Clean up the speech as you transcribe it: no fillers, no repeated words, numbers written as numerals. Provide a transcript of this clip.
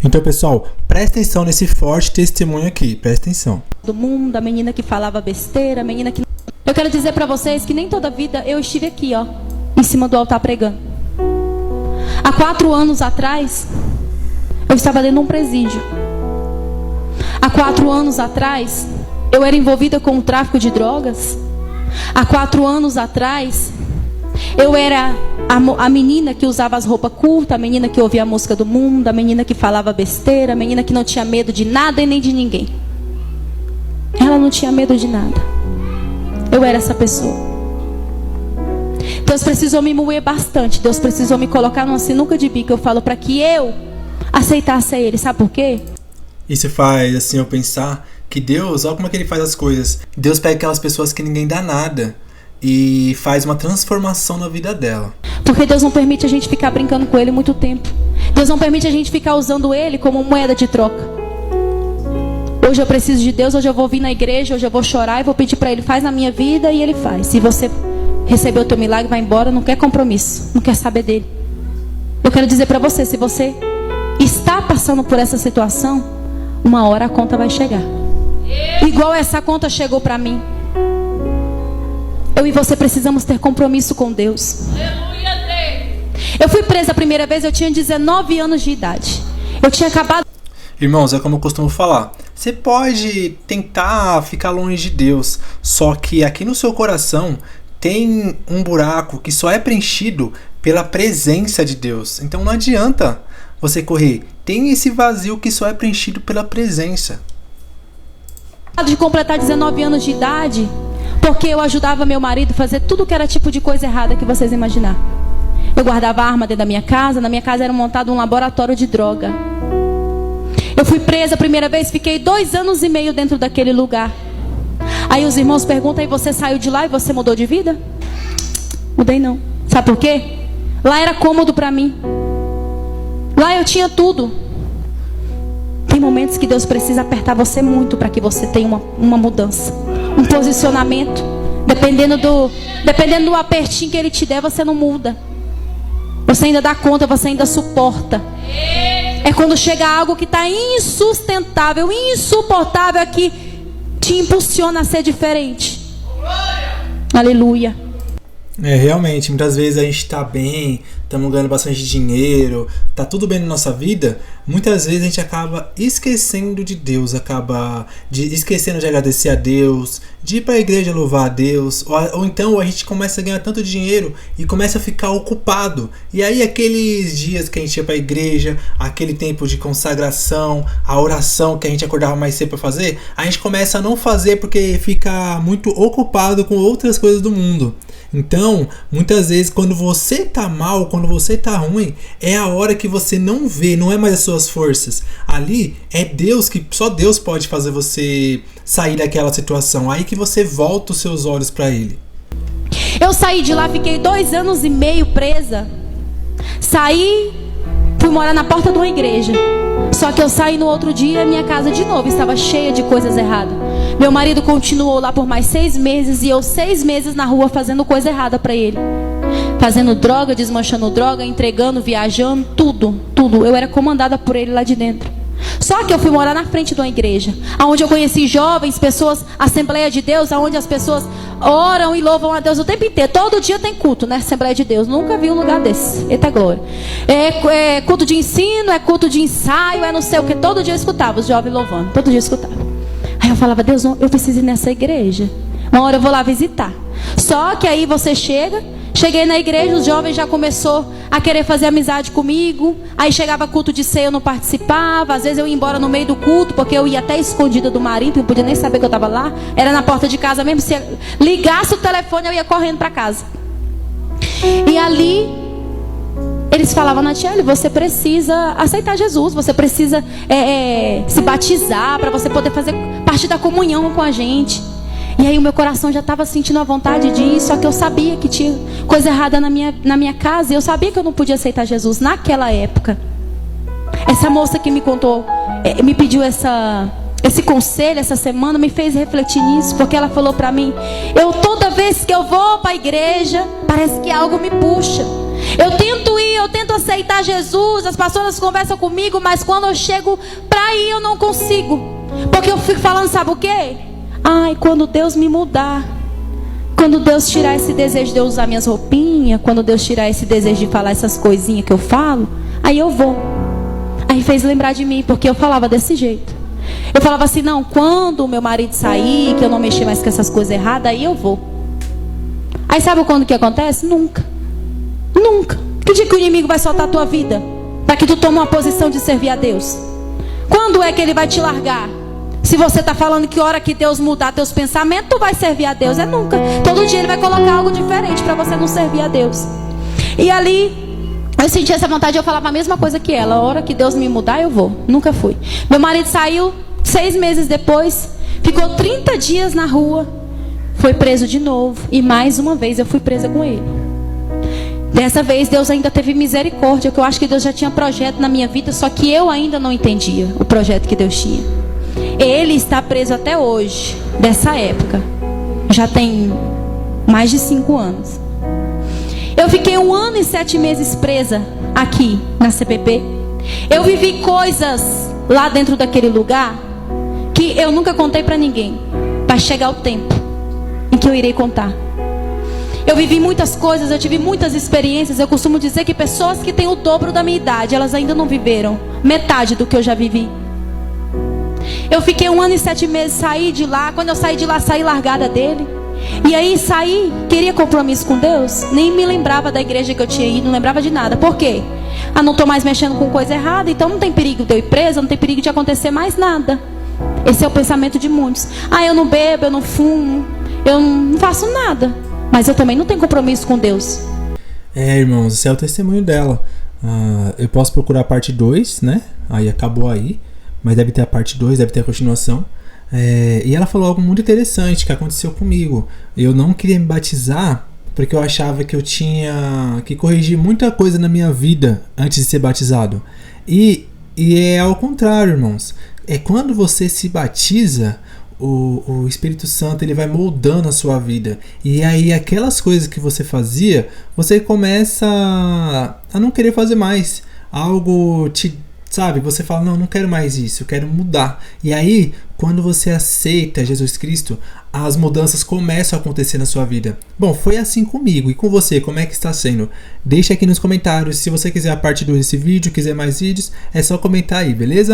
Então, pessoal, presta atenção nesse forte testemunho aqui, presta atenção. Do mundo, a menina que falava besteira, a menina que... Eu quero dizer pra vocês que nem toda vida eu estive aqui, ó, em cima do altar pregando. Há 4 anos atrás, eu estava dentro de um presídio. Há 4 anos atrás, eu era envolvida com o tráfico de drogas. Há 4 anos atrás, eu era a menina que usava as roupas curtas, a menina que ouvia a música do mundo, a menina que falava besteira, a menina que não tinha medo de nada e nem de ninguém. Ela não tinha medo de nada. Eu era essa pessoa. Deus precisou me moer bastante. Deus precisou me colocar numa sinuca de bico, eu falo, para que eu aceitasse a Ele. Sabe por quê? Isso faz assim eu pensar que Deus, olha como é que Ele faz as coisas. Deus pega aquelas pessoas que ninguém dá nada e faz uma transformação na vida dela. Porque Deus não permite a gente ficar brincando com Ele muito tempo. Deus não permite a gente ficar usando Ele como moeda de troca. Hoje eu preciso de Deus, hoje eu vou vir na igreja, hoje eu vou chorar e vou pedir para Ele, faz na minha vida, e Ele faz. Se você receber o teu milagre, vai embora, não quer compromisso, não quer saber dele. Eu quero dizer para você, se você está passando por essa situação, uma hora a conta vai chegar. Igual essa conta chegou para mim. Eu e você precisamos ter compromisso com Deus. Eu fui presa a primeira vez, eu tinha 19 anos de idade. Eu tinha acabado... Irmãos, é como eu costumo falar. Você pode tentar ficar longe de Deus, só que aqui no seu coração tem um buraco que só é preenchido pela presença de Deus. Então não adianta você correr. Tem esse vazio que só é preenchido pela presença. De completar 19 anos de idade, porque eu ajudava meu marido a fazer tudo que era tipo de coisa errada que vocês imaginar. Eu guardava arma dentro da minha casa. Na minha casa era montado um laboratório de droga. Eu fui presa a primeira vez, fiquei 2 anos e meio dentro daquele lugar. Aí os irmãos perguntam, aí você saiu de lá e você mudou de vida? Mudei não. Sabe por quê? Lá era cômodo pra mim. Lá eu tinha tudo. Tem momentos que Deus precisa apertar você muito para que você tenha uma mudança, um posicionamento. Dependendo do apertinho que Ele te der, você não muda. Você ainda dá conta, você ainda suporta. É quando chega algo que está insustentável, insuportável, é que te impulsiona a ser diferente. Aleluia. Realmente, muitas vezes a gente está bem, estamos ganhando bastante dinheiro, tá tudo bem na nossa vida. Muitas vezes a gente acaba esquecendo de Deus, esquecendo de agradecer a Deus, de ir para a igreja louvar a Deus, ou então a gente começa a ganhar tanto dinheiro e começa a ficar ocupado. E aí aqueles dias que a gente ia para a igreja, aquele tempo de consagração, a oração que a gente acordava mais cedo para fazer, a gente começa a não fazer porque fica muito ocupado com outras coisas do mundo. Então, muitas vezes quando você tá mal, quando você tá ruim, é a hora que você não vê, não é mais as suas forças. Ali é Deus, que só Deus pode fazer você sair daquela situação. Aí que você volta os seus olhos para Ele. Eu saí de lá, fiquei 2 anos e meio presa. Saí, fui morar na porta de uma igreja. Só que eu saí no outro dia, minha casa de novo estava cheia de coisas erradas. Meu marido continuou lá por mais 6 meses e eu 6 meses na rua fazendo coisa errada para ele. Fazendo droga, desmanchando droga, entregando, viajando, tudo. Eu era comandada por ele lá de dentro. Só que eu fui morar na frente de uma igreja, onde eu conheci jovens, pessoas, Assembleia de Deus, onde as pessoas oram e louvam a Deus o tempo inteiro. Todo dia tem culto, né? Assembleia de Deus. Nunca vi um lugar desse. Eita glória. É culto de ensino, é culto de ensaio, é não sei o que. Todo dia eu escutava os jovens louvando. Todo dia eu escutava. Aí eu falava, Deus, eu preciso ir nessa igreja. Uma hora eu vou lá visitar. Só que aí você cheguei na igreja, os jovens já começou a querer fazer amizade comigo. Aí chegava culto de ceia, eu não participava. Às vezes eu ia embora no meio do culto, porque eu ia até escondida do marido, não podia nem saber que eu estava lá. Era na porta de casa mesmo. Se ligasse o telefone, eu ia correndo para casa. E ali eles falavam, Natiele, você precisa aceitar Jesus, você precisa se batizar para você poder fazer parte da comunhão com a gente. E aí o meu coração já estava sentindo a vontade de ir, só que eu sabia que tinha coisa errada na minha casa, e eu sabia que eu não podia aceitar Jesus naquela época. Essa moça que me contou, me pediu esse conselho essa semana, me fez refletir nisso, porque ela falou para mim, toda vez que eu vou para a igreja, parece que algo me puxa. Eu tento ir, eu tento aceitar Jesus, as pastoras conversam comigo, mas quando eu chego pra ir eu não consigo. Porque eu fico falando, sabe o quê? Ai, quando Deus me mudar, quando Deus tirar esse desejo de eu usar minhas roupinhas, quando Deus tirar esse desejo de falar essas coisinhas que eu falo, aí eu vou. Aí fez lembrar de mim, porque eu falava desse jeito. Eu falava assim, não, quando o meu marido sair, que eu não mexer mais com essas coisas erradas, aí eu vou. Aí sabe quando que acontece? Nunca. Nunca. Que dia que o inimigo vai soltar a tua vida para que tu tome uma posição de servir a Deus? Quando é que ele vai te largar? Se você está falando que hora que Deus mudar teus pensamentos, tu vai servir a Deus. É nunca. Todo dia ele vai colocar algo diferente para você não servir a Deus. E ali eu senti essa vontade, eu falava a mesma coisa que ela. A hora que Deus me mudar, eu vou. Nunca fui. Meu marido saiu 6 meses depois, ficou 30 dias na rua, foi preso de novo. E mais uma vez eu fui presa com ele. Dessa vez Deus ainda teve misericórdia, que eu acho que Deus já tinha projeto na minha vida, só que eu ainda não entendia o projeto que Deus tinha. Ele está preso até hoje, dessa época. Já tem mais de 5 anos. Eu fiquei 1 ano e 7 meses presa aqui na CPP. Eu vivi coisas lá dentro daquele lugar que eu nunca contei para ninguém. Vai chegar o tempo em que eu irei contar. Eu vivi muitas coisas, eu tive muitas experiências. Eu costumo dizer que pessoas que têm o dobro da minha idade, elas ainda não viveram metade do que eu já vivi. Eu fiquei 1 ano e 7 meses, saí de lá. Quando eu saí de lá, saí largada dele. E aí saí, queria compromisso com Deus. Nem me lembrava da igreja que eu tinha ido, não lembrava de nada. Por quê? Ah, não estou mais mexendo com coisa errada, então não tem perigo de eu ir presa, não tem perigo de acontecer mais nada. Esse é o pensamento de muitos. Ah, eu não bebo, eu não fumo, eu não faço nada, mas eu também não tenho compromisso com Deus. Irmãos, esse é o testemunho dela. Eu posso procurar a parte 2, né? Aí acabou aí. Mas deve ter a parte 2, deve ter a continuação. E ela falou algo muito interessante que aconteceu comigo. Eu não queria me batizar porque eu achava que eu tinha que corrigir muita coisa na minha vida antes de ser batizado. E é ao contrário, irmãos. É quando você se batiza, o Espírito Santo ele vai moldando a sua vida. E aí aquelas coisas que você fazia, você começa a não querer fazer mais. Algo te... Sabe, você fala, não quero mais isso, eu quero mudar. E aí, quando você aceita Jesus Cristo, as mudanças começam a acontecer na sua vida. Bom, foi assim comigo. E com você, como é que está sendo? Deixa aqui nos comentários. Se você quiser a parte 2 desse vídeo, quiser mais vídeos, é só comentar aí, beleza?